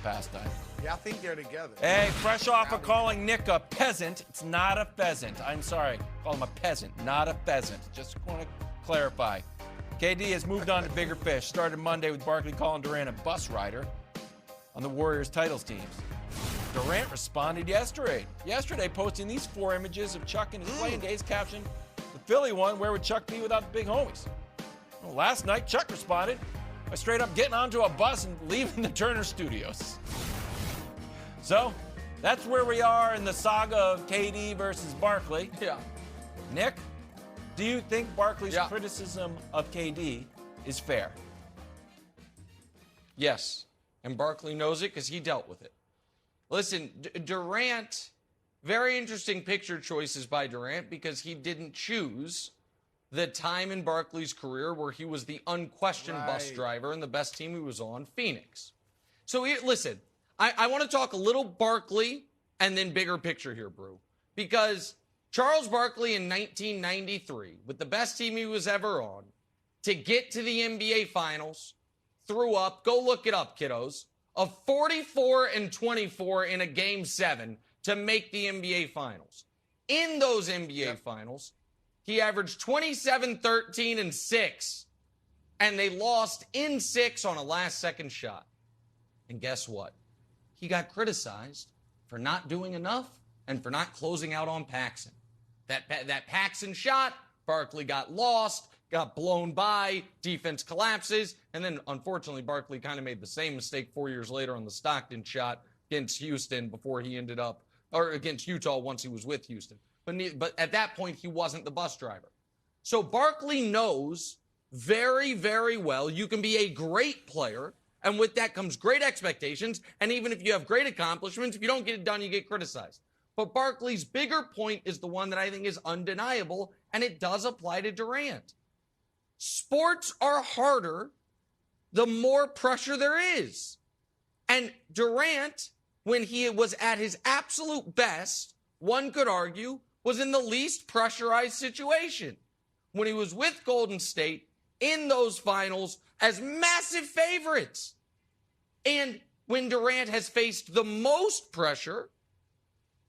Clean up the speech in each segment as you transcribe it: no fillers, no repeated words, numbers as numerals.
pastime. Yeah, I think they're together. Hey, fresh off of calling Nick a peasant, it's not a pheasant. I'm sorry, call him a peasant, not a pheasant. Just want to clarify. KD has moved on to bigger fish. Started Monday with Barkley calling Durant a bus rider on the Warriors titles teams. Durant responded yesterday, posting these 4 images of Chuck in his playing days, captioned, the Philly one, where would Chuck be without the big homies? Well, last night, Chuck responded by straight up getting onto a bus and leaving the Turner Studios. So, that's where we are in the saga of KD versus Barkley. Yeah. Nick, do you think Barkley's criticism of KD is fair? Yes. And Barkley knows it because he dealt with it. Listen, Durant, very interesting picture choices by Durant because he didn't choose the time in Barkley's career where he was the unquestioned bus driver and the best team he was on, Phoenix. So, listen, I want to talk a little Barkley and then bigger picture here, Brew. Because Charles Barkley in 1993, with the best team he was ever on, to get to the NBA Finals, threw up, go look it up, kiddos, of 44-24 in a Game 7 to make the NBA Finals. In those NBA Finals, he averaged 27, 13, and 6, and they lost in 6 on a last-second shot. And guess what? He got criticized for not doing enough and for not closing out on Paxson. That Paxson shot, Barkley got lost, got blown by, defense collapses, and then, unfortunately, Barkley kind of made the same mistake 4 years later on the Stockton shot against Houston before he ended up, or against Utah once he was with Houston. But at that point, he wasn't the bus driver. So Barkley knows very, very well you can be a great player, and with that comes great expectations, and even if you have great accomplishments, if you don't get it done, you get criticized. But Barkley's bigger point is the one that I think is undeniable, and it does apply to Durant. Sports are harder the more pressure there is. And Durant, when he was at his absolute best, one could argue, was in the least pressurized situation. When he was with Golden State in those finals as massive favorites. And when Durant has faced the most pressure,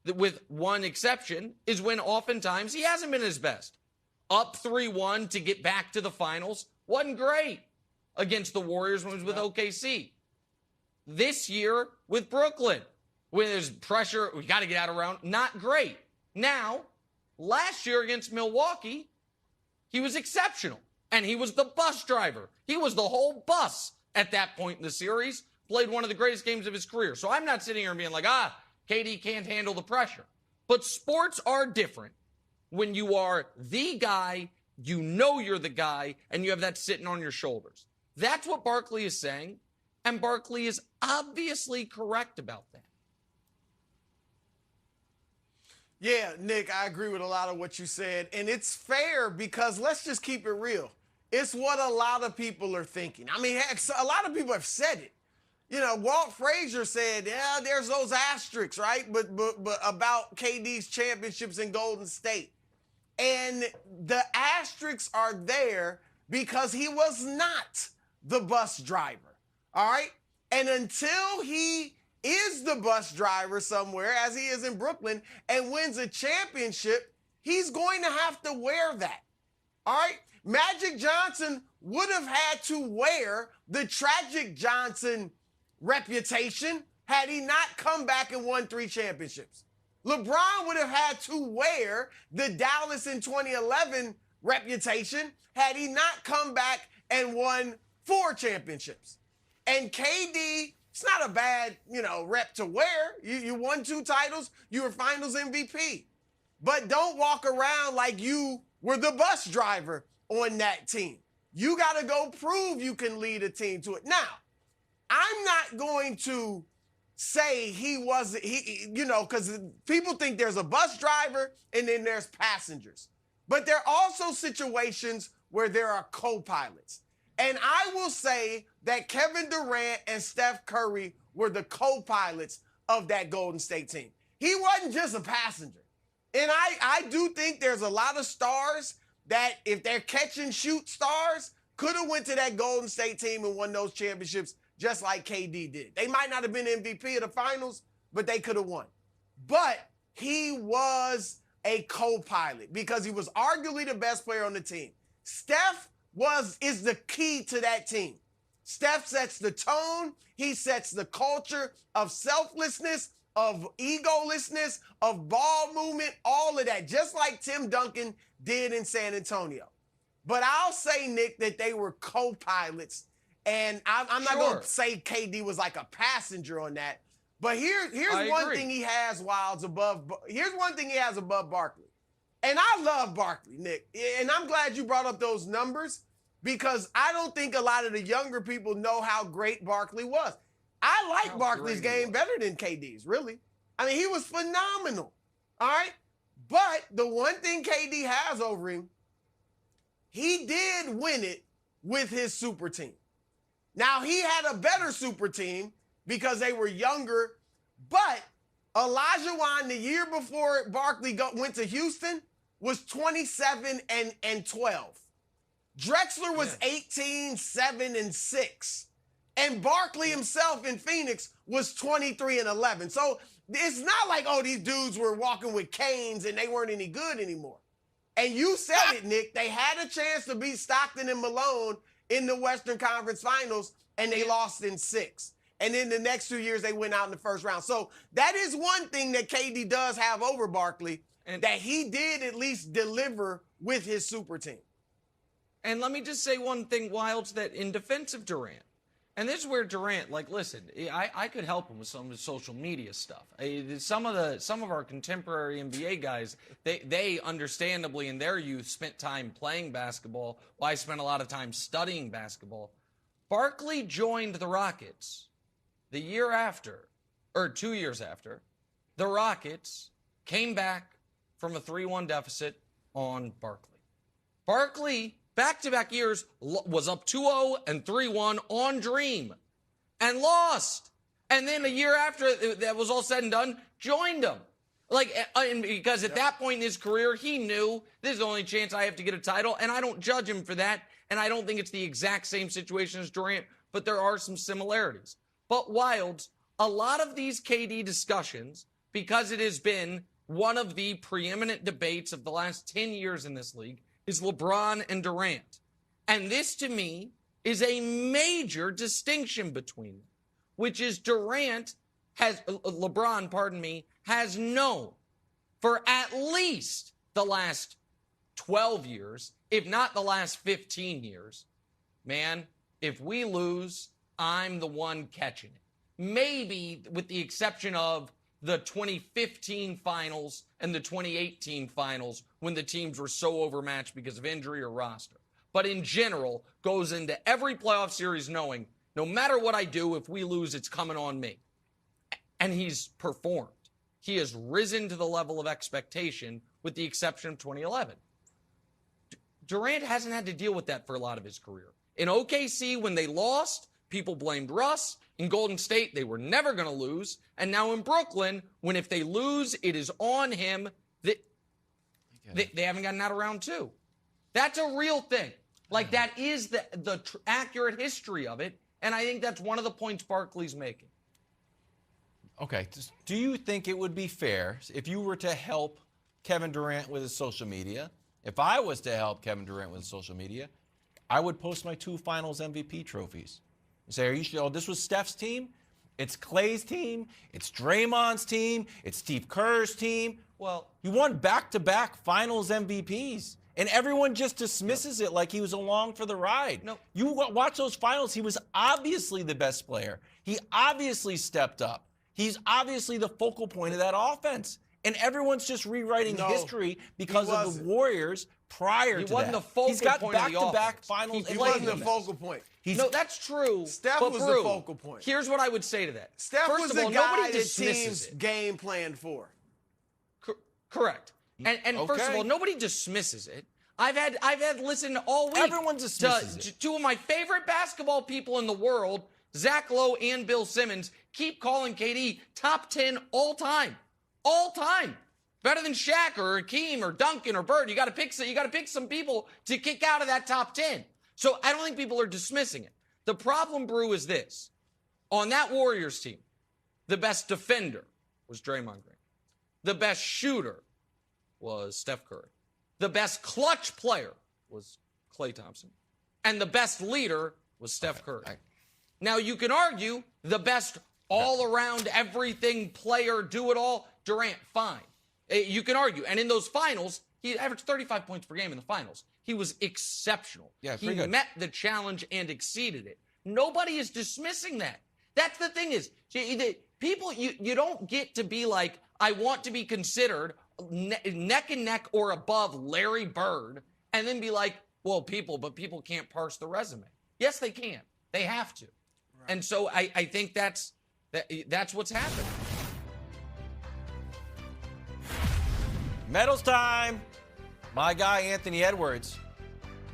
with one exception, is when oftentimes he hasn't been his best. Up 3-1 to get back to the finals wasn't great against the Warriors when he was with OKC. This year with Brooklyn, when there's pressure, we got to get out around, not great. Now, last year against Milwaukee, he was exceptional. And he was the bus driver. He was the whole bus at that point in the series, played one of the greatest games of his career. So I'm not sitting here and being like, KD can't handle the pressure. But sports are different when you are the guy, you know you're the guy, and you have that sitting on your shoulders. That's what Barkley is saying, and Barkley is obviously correct about that. Yeah, Nick, I agree with a lot of what you said, and it's fair because let's just keep it real. It's what a lot of people are thinking. I mean, heck, a lot of people have said it. You know, Walt Frazier said, yeah, there's those asterisks, right? But about KD's championships in Golden State. And the asterisks are there because he was not the bus driver, all right? And until he is the bus driver somewhere, as he is in Brooklyn, and wins a championship, he's going to have to wear that, all right? Magic Johnson would have had to wear the tragic Johnson reputation had he not come back and won 3 championships. LeBron would have had to wear the Dallas in 2011 reputation had he not come back and won 4 championships. And KD, it's not a bad, rep to wear. You won 2 titles. You were finals MVP. But don't walk around like you were the bus driver on that team. You got to go prove you can lead a team to it. Now, I'm not going to say because people think there's a bus driver and then there's passengers. But there are also situations where there are co-pilots. And I will say that Kevin Durant and Steph Curry were the co-pilots of that Golden State team. He wasn't just a passenger. And I do think there's a lot of stars that, if they're catch and shoot stars, could have went to that Golden State team and won those championships just like KD did. They might not have been MVP of the finals, but they could have won. But he was a co-pilot because he was arguably the best player on the team. Steph is the key to that team. Steph sets the tone. He sets the culture of selflessness, of egolessness, of ball movement, all of that, just like Tim Duncan did in San Antonio. But I'll say, Nick, that they were co-pilots, and I'm not going to say KD was like a passenger on that. But here's one thing he has here's one thing he has above Barkley. And I love Barkley, Nick. And I'm glad you brought up those numbers because I don't think a lot of the younger people know how great Barkley was. I like Barkley's game better than KD's, really. I mean, he was phenomenal. All right? But the one thing KD has over him, he did win it with his super team. Now, he had a better super team because they were younger, but Olajuwon, the year before Barkley went to Houston, was 27 and 12. Drexler was 18, 7, and 6. And Barkley himself in Phoenix was 23 and 11. So it's not like, oh, these dudes were walking with canes and they weren't any good anymore. And you said it, Nick. They had a chance to beat Stockton and Malone in the Western Conference Finals, and they lost in 6. And then the next 2 years, they went out in the first round. So that is one thing that KD does have over Barkley, and that he did at least deliver with his super team. And let me just say one thing, Wilds, that in defense of Durant, and this is where Durant, like, listen, I could help him with some of the social media stuff. Some of our contemporary NBA guys, they understandably in their youth spent time playing basketball. Well, I spent a lot of time studying basketball. Barkley joined the Rockets the year after, or 2 years after, the Rockets came back from a 3-1 deficit on Barkley. Barkley, back-to-back years, was up 2-0 and 3-1 on Dream and lost. And then a year after that was all said and done, joined them. Because at that point in his career, he knew this is the only chance I have to get a title, and I don't judge him for that. And I don't think it's the exact same situation as Durant, but there are some similarities. But Wilds, a lot of these KD discussions, because it has been one of the preeminent debates of the last 10 years in this league, is LeBron and Durant. And this, to me, is a major distinction between them, which is LeBron, has known for at least the last 12 years, if not the last 15 years, man, if we lose, I'm the one catching it. Maybe with the exception of the 2015 finals and the 2018 finals when the teams were so overmatched because of injury or roster. But in general, goes into every playoff series knowing no matter what I do, if we lose, it's coming on me. And he's performed. He has risen to the level of expectation with the exception of 2011. Durant hasn't had to deal with that for a lot of his career. In OKC, when they lost, people blamed Russ. In Golden State, they were never going to lose. And now in Brooklyn, when if they lose, it is on him. They haven't gotten out of round 2. That's a real thing. Like, that is the accurate history of it. And I think that's one of the points Barkley's making. Okay. Do you think it would be fair if you were to help Kevin Durant with his social media? If I was to help Kevin Durant with his social media, I would post my 2 finals MVP trophies. And say, are you sure? Oh, this was Steph's team? It's Klay's team. It's Draymond's team. It's Steve Kerr's team. Well, he won back-to-back finals MVPs. And everyone just dismisses it like he was along for the ride. No. You watch those finals, he was obviously the best player. He obviously stepped up. He's obviously the focal point of that offense. And everyone's just rewriting history because of the Warriors prior to that. He wasn't the focal point of the offense. He's got back-to-back finals. He wasn't the focal point. No, that's true. Steph was the focal point. Here's what I would say to that. Steph was the guy that teams game planned for. Correct. And first of all, nobody dismisses it. I've had listened all week. Everyone dismisses it. 2 of my favorite basketball people in the world, Zach Lowe and Bill Simmons, keep calling KD top 10 all time. All time. Better than Shaq or Hakeem or Duncan or Bird. You got to pick some people to kick out of that top 10. So I don't think people are dismissing it. The problem, Brew, is this. On that Warriors team, the best defender was Draymond Green. The best shooter was Steph Curry. The best clutch player was Klay Thompson. And the best leader was Steph Curry. Now, you can argue the best all-around everything player, do-it-all, Durant, fine. You can argue. And in those finals, he averaged 35 points per game in the finals. He was exceptional. Yeah, he pretty good. met the challenge and exceeded it. Nobody is dismissing that. That's the thing is, people, you don't get to be like, I want to be considered neck and neck or above Larry Bird, and then be like, well, people can't parse the resume. Yes, they can. They have to. Right. And so I think that's what's happening. Medals time. My guy, Anthony Edwards.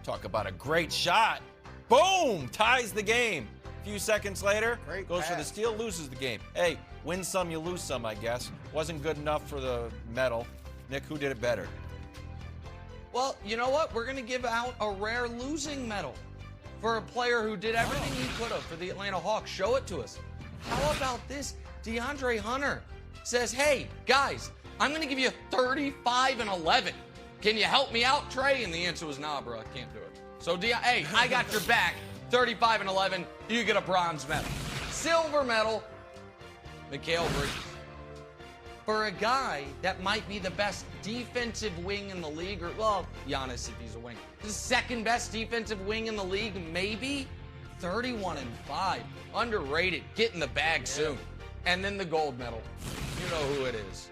Talk about a great shot. Boom! Ties the game. A few seconds later, Great goes for the pass. steal, loses the game. Hey, win some, you lose some, I guess. Wasn't good enough for the medal. Nick, who did it better? Well, you know what? We're going to give out a rare losing medal for a player who did everything he could have for the Atlanta Hawks. Show it to us. How about this? DeAndre Hunter says, hey, guys, I'm going to give you 35 and 11. Can you help me out, Trey? And the answer was, nah, bro, I can't do it. So, hey, I got your back. 35 and 11, you get a bronze medal. Silver medal, Mikal Bridges. For a guy that might be the best defensive wing in the league, or, well, Giannis if he's a wing. The second best defensive wing in the league, maybe. 31 and 5. Underrated. Get in the bag soon. And then the gold medal. You know who it is.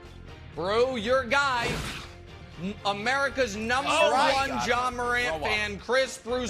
Bro, your guy, America's number one Ja Morant fan, Chris Bruce.